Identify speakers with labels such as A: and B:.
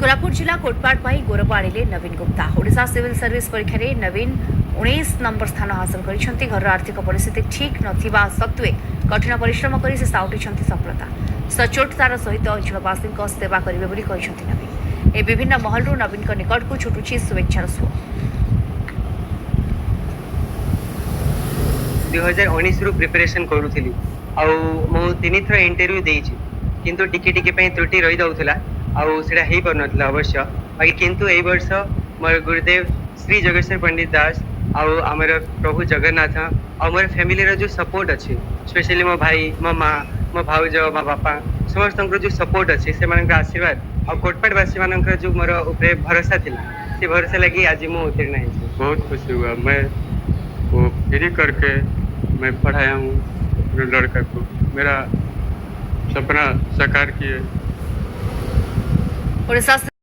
A: कोल्हापुर जिला कोटपाड़ गौरव आणिले नवीन Gupta. Odisha civil service परीक्षा रे नवीन 19 नंबर स्थान हासिल कर घर आर्थिक परिस्थिति ठीक नथिबा सत्वे कठिन परिश्रम कर से साउटी सफलता सचोटतार सहित अंचलवासी सेवा करेंगे बोली कहते नवीन। ए विभिन्न महलू नवीन निकट को छुटुची शुभेच्छार सुओ।
B: 2019 रु प्रिपरेशन करूथली आउ मो तीन थर इंटरव्यू देइछि किंतु टिके टिके पई त्रुटि रहि जाउथला आउ सेटा हेई पर नथला अवश्य बाकी किंतु एई वर्ष मोर गुरुदेव श्री जोगेश्वर पंडित दास आउ हमर प्रभु जगन्नाथ आउ मोर फैमिली रो जो सपोर्ट अछि स्पेशली मो भाई मो मां मो भाउज मो बापा समस्त जो सपोर्ट अछि से मानक आशीर्वाद आउ कोटपाड़ वासी मानक जो मोर ऊपर भरोसा थिला से भरोसा लगी आज मो उत्तीर्ण है।
C: बहुत खुशी हुआ। मैं वो फ्री करके मैं पढ़ाया हूँ लड़का को, मेरा सपना साकार किए।